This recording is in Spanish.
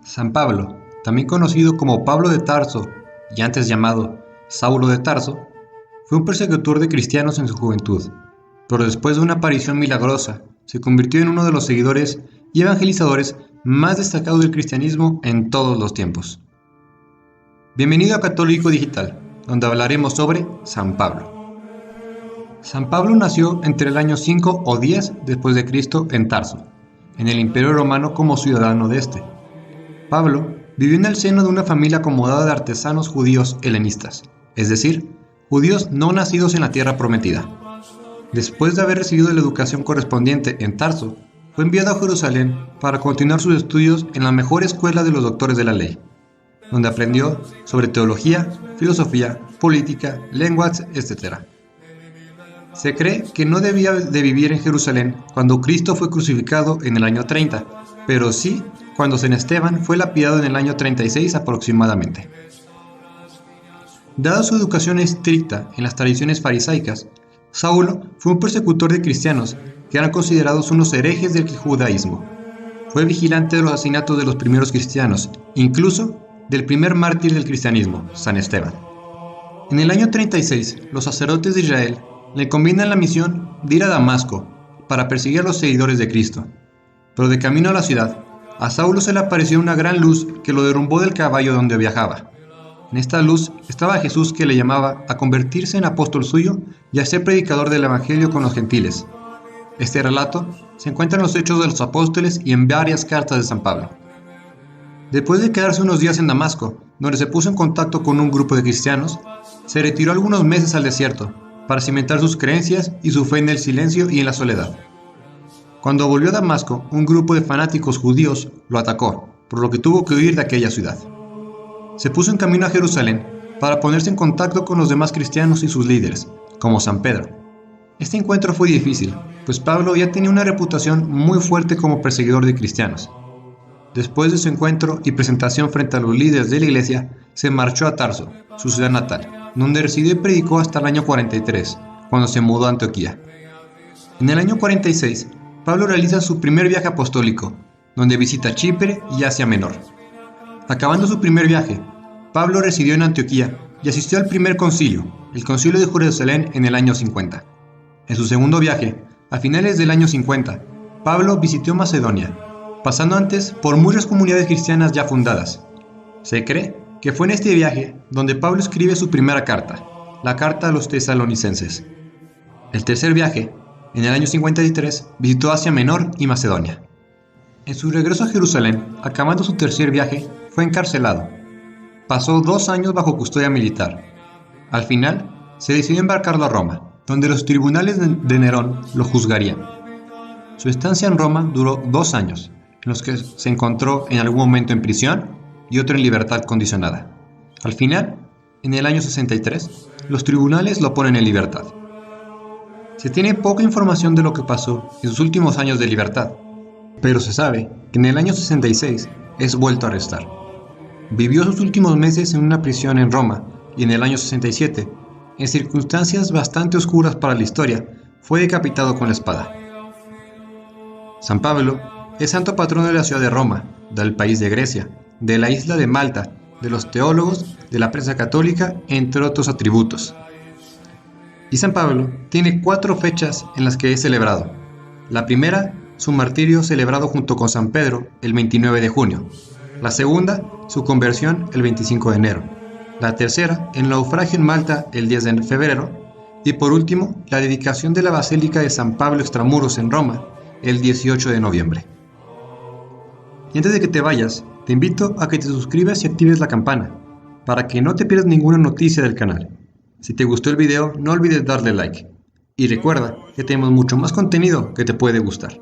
San Pablo, también conocido como Pablo de Tarso y antes llamado Saulo de Tarso, fue un persecutor de cristianos en su juventud, pero después de una aparición milagrosa, se convirtió en uno de los seguidores y evangelizadores más destacados del cristianismo en todos los tiempos. Bienvenido a Católico Digital, donde hablaremos sobre San Pablo. San Pablo nació entre el año 5 o 10 después de Cristo en Tarso, en el Imperio Romano como ciudadano de este. Pablo vivió en el seno de una familia acomodada de artesanos judíos helenistas, es decir, judíos no nacidos en la tierra prometida. Después de haber recibido la educación correspondiente en Tarso, fue enviado a Jerusalén para continuar sus estudios en la mejor escuela de los doctores de la ley, donde aprendió sobre teología, filosofía, política, lenguas, etc. Se cree que no debía de vivir en Jerusalén cuando Cristo fue crucificado en el año 30, pero sí cuando San Esteban fue lapidado en el año 36 aproximadamente. Dada su educación estricta en las tradiciones farisaicas, Saulo fue un persecutor de cristianos que eran considerados unos herejes del judaísmo. Fue vigilante de los asesinatos de los primeros cristianos, incluso del primer mártir del cristianismo, San Esteban. En el año 36, los sacerdotes de Israel le encomiendan la misión de ir a Damasco para perseguir a los seguidores de Cristo. Pero de camino a la ciudad, a Saulo se le apareció una gran luz que lo derrumbó del caballo donde viajaba. En esta luz estaba Jesús, que le llamaba a convertirse en apóstol suyo y a ser predicador del evangelio con los gentiles. Este relato se encuentra en los Hechos de los Apóstoles y en varias cartas de San Pablo. Después de quedarse unos días en Damasco, donde se puso en contacto con un grupo de cristianos, se retiró algunos meses al desierto para cimentar sus creencias y su fe en el silencio y en la soledad. Cuando volvió a Damasco, un grupo de fanáticos judíos lo atacó, por lo que tuvo que huir de aquella ciudad. Se puso en camino a Jerusalén para ponerse en contacto con los demás cristianos y sus líderes, como San Pedro. Este encuentro fue difícil, pues Pablo ya tenía una reputación muy fuerte como perseguidor de cristianos. Después de su encuentro y presentación frente a los líderes de la iglesia, se marchó a Tarso, su ciudad natal, donde residió y predicó hasta el año 43, cuando se mudó a Antioquía. En el año 46, Pablo realiza su primer viaje apostólico, donde visita Chipre y Asia Menor. Acabando su primer viaje, Pablo residió en Antioquía y asistió al primer concilio, el Concilio de Jerusalén, en el año 50. En su segundo viaje, a finales del año 50, Pablo visitó Macedonia, pasando antes por muchas comunidades cristianas ya fundadas. Se cree que fue en este viaje donde Pablo escribe su primera carta, la carta a los tesalonicenses. El tercer viaje, en el año 53, visitó Asia Menor y Macedonia. En su regreso a Jerusalén, acabando su tercer viaje, fue encarcelado. Pasó 2 años bajo custodia militar. Al final, se decidió embarcarlo a Roma, donde los tribunales de Nerón lo juzgarían. Su estancia en Roma duró 2 años, en los que se encontró en algún momento en prisión y otro en libertad condicionada. Al final, en el año 63, los tribunales lo ponen en libertad. Se tiene poca información de lo que pasó en sus últimos años de libertad, pero se sabe que en el año 66 es vuelto a arrestar. Vivió sus últimos meses en una prisión en Roma y en el año 67, en circunstancias bastante oscuras para la historia, fue decapitado con la espada. San Pablo es santo patrono de la ciudad de Roma, del país de Grecia, de la isla de Malta, de los teólogos, de la prensa católica, entre otros atributos. Y San Pablo tiene 4 fechas en las que es celebrado. La primera, su martirio, celebrado junto con San Pedro el 29 de junio. La segunda, su conversión el 25 de enero. La tercera, el naufragio en Malta el 10 de febrero. Y por último, la dedicación de la Basílica de San Pablo Extramuros en Roma el 18 de noviembre. Y antes de que te vayas, te invito a que te suscribas y actives la campana, para que no te pierdas ninguna noticia del canal. Si te gustó el video, no olvides darle like. Y recuerda que tenemos mucho más contenido que te puede gustar.